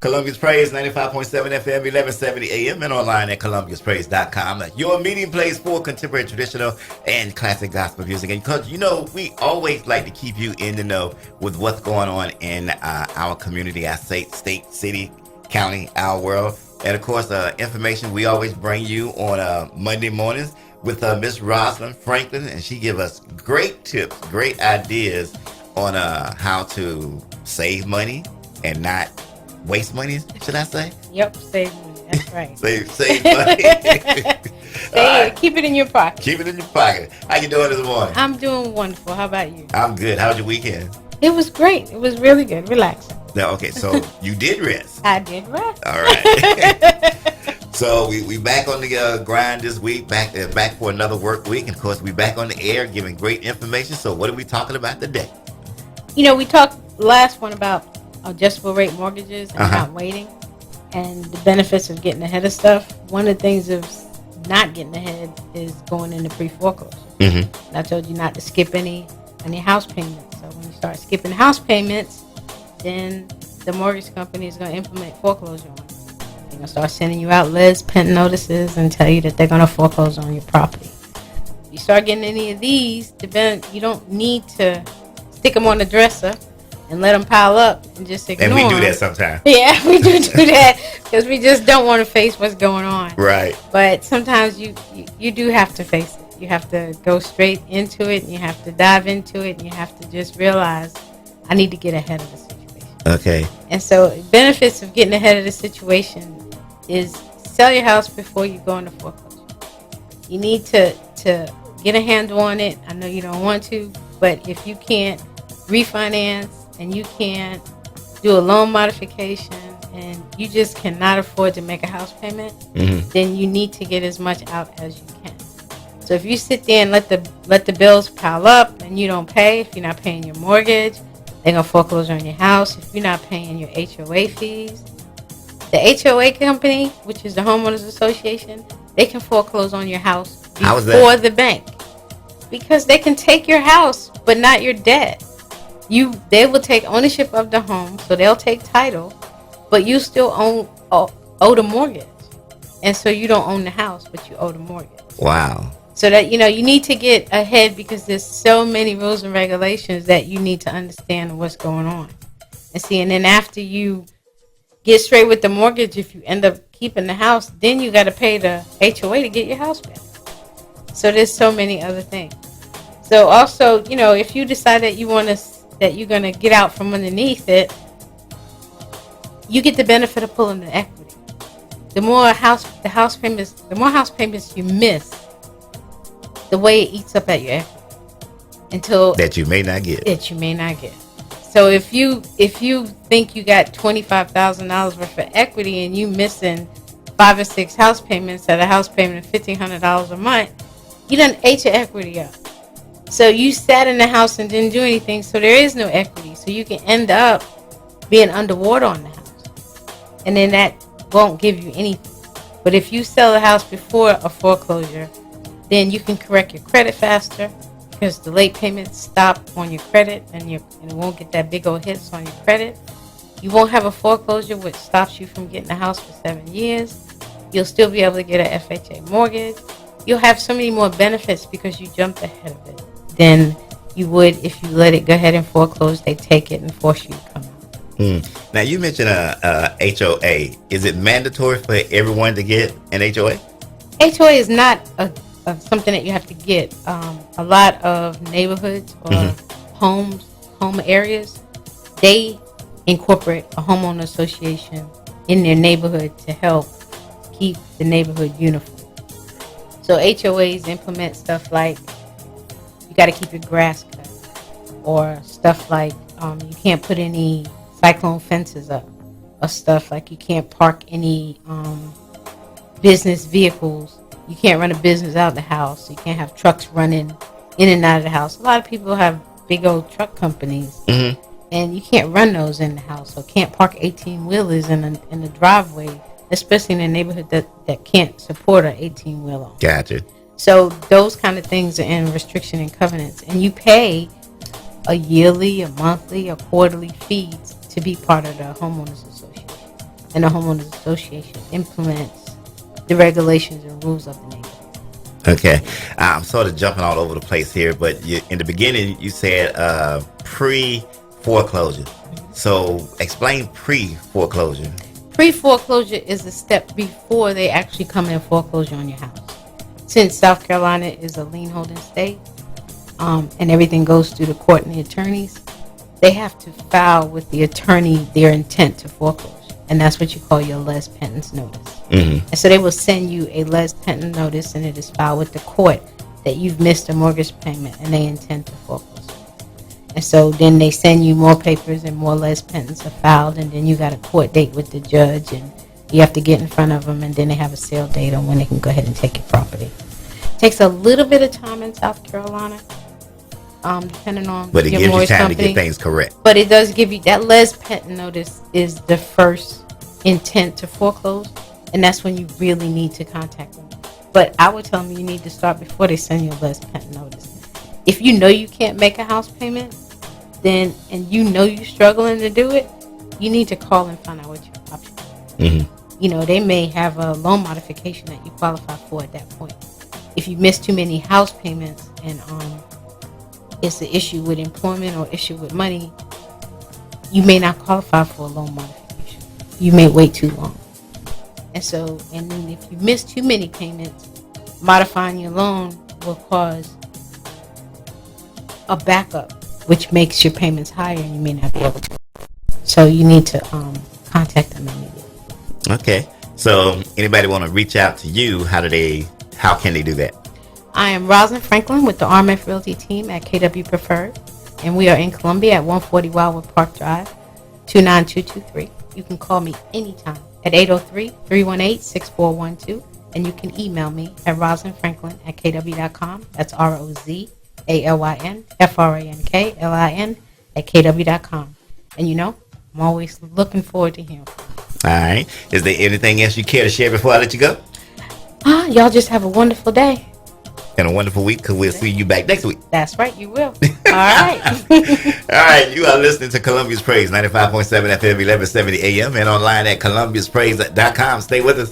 Columbia's Praise, 95.7 FM, 1170 AM, and online at columbiaspraise.com. Your meeting place for contemporary, traditional, and classic gospel music. And because, we always like to keep you in the know with what's going on in our community, our state, city, county, our world. And, of course, information we always bring you on Monday mornings with Miss Rozalyn Franklin. And she gives us great tips, great ideas on how to save money and not waste money, should I say? Yep, save money. That's right. save money. Right. Keep it in your pocket. Keep it in your pocket. How you doing this morning? I'm doing wonderful. How about you? I'm good. How was your weekend? It was great. It was really good. Relaxing. No, okay, so you did rest. I did rest. All right. So we back on the grind this week, back for another work week. And of course, we back on the air giving great information. So what are we talking about today? We talked last one about adjustable rate mortgages and not waiting and the benefits of getting ahead of stuff. One of the things of not getting ahead is going into pre-foreclosure. Mm-hmm. I told you not to skip any house payments. So when you start skipping house payments, then the mortgage company is going to implement foreclosure on you. They're going to start sending you out Liz Pent notices and tell you that they're going to foreclose on your property. If you start getting any of these, you don't need to stick them on the dresser and let them pile up and just ignore them. And we do that sometimes. Yeah, we do that because we just don't want to face what's going on. Right. But sometimes you do have to face it. You have to go straight into it, and you have to dive into it, and you have to just realize, I need to get ahead of the situation. Okay. And so benefits of getting ahead of the situation is sell your house before you go into foreclosure. You need to get a handle on it. I know you don't want to, but if you can't refinance, and you can't do a loan modification, and you just cannot afford to make a house payment, then you need to get as much out as you can. So if you sit there and let the bills pile up and you don't pay, if you're not paying your mortgage, they're going to foreclose on your house. If you're not paying your HOA fees, the HOA company, which is the Homeowners Association, they can foreclose on your house before the bank. Because they can take your house, but not your debt. They will take ownership of the home, so they'll take title, but you still owe the mortgage. And so you don't own the house, but you owe the mortgage. Wow. So that, you need to get ahead because there's so many rules and regulations that you need to understand what's going on. And then after you get straight with the mortgage, if you end up keeping the house, then you got to pay the HOA to get your house back. So there's so many other things. So also, if you decide that you're going to get out from underneath it, you get the benefit of pulling the equity. The more house payments you miss, the way it eats up at your equity that you may not get. So if you think you got $25,000 worth of equity and you missing 5 or 6 house payments at a house payment of $1,500 a month, you done ate your equity up. So you sat in the house and didn't do anything, so there is no equity. So you can end up being underwater on the house. And then that won't give you anything. But if you sell the house before a foreclosure, then you can correct your credit faster because the late payments stop on your credit and it won't get that big old hits on your credit. You won't have a foreclosure, which stops you from getting a house for 7 years. You'll still be able to get an FHA mortgage. You'll have so many more benefits because you jumped ahead of it than you would if you let it go ahead and foreclose. They take it and force you to come out. Now, you mentioned a HOA. Is it mandatory for everyone to get an HOA? HOA is not something that you have to get. A lot of neighborhoods or home areas, they incorporate a homeowner association in their neighborhood to help keep the neighborhood uniform. So HOAs implement stuff like you got to keep your grass cut, or stuff like you can't put any cyclone fences up, or stuff like you can't park any business vehicles. You can't run a business out of the house. You can't have trucks running in and out of the house. A lot of people have big old truck companies, and you can't run those in the house. So can't park 18-wheelers in the driveway, especially in a neighborhood that can't support an 18-wheeler. Gotcha. So those kind of things are in restriction and covenants, and you pay a yearly, a monthly, a quarterly fees to be part of the homeowners association. and the homeowners association implements the regulations and rules of the neighborhood. Okay, I'm sort of jumping all over the place here, but in the beginning you said pre-foreclosure. So explain pre-foreclosure. Pre-foreclosure is a step before they actually come in foreclosure on your house. Since South Carolina is a lien holding state, and everything goes through the court and the attorneys, they have to file with the attorney their intent to foreclose. And that's what you call your les pendens notice. Mm-hmm. And so they will send you a les pendens notice, and it is filed with the court that you've missed a mortgage payment and they intend to foreclose. And so then they send you more papers and more les pendens are filed, and then you got a court date with the judge, and you have to get in front of them, and then they have a sale date on when they can go ahead and take your property. It takes a little bit of time in South Carolina, depending on but it your gives you mortgage time company. to get things correct. But it does give you that les pendens notice is the first intent to foreclose, and that's when you really need to contact them. But I would tell them you need to start before they send you a les pendens notice. If you know you can't make a house payment, then and you know you're struggling to do it, you need to call and find out what your options are. Mm-hmm. You know, they may have a loan modification that you qualify for at that point. If you miss too many house payments and it's an issue with employment or issue with money, you may not qualify for a loan modification. You may wait too long. And so, and then if you miss too many payments, modifying your loan will cause a backup, which makes your payments higher and you may not be able to. So you need to contact them immediately. Okay. So anybody want to reach out to you, how can they do that? I am Rozalyn Franklin with the RMF Realty Team at KW Preferred, and we are in Columbia at 140 Wildwood Park Drive, 29223. You can call me anytime at 803-318-6412, and you can email me at rosalynfranklin@kw.com. That's ROZALYNFRANKLIN@kw.com. And you know, I'm always looking forward to hearing from you. All right. Is there anything else you care to share before I let you go? Y'all just have a wonderful day. And a wonderful week, because we'll see you back next week. That's right, you will. All right. All right, you are listening to Columbia's Praise, 95.7 FM, 1170 AM, and online at columbiaspraise.com. Stay with us.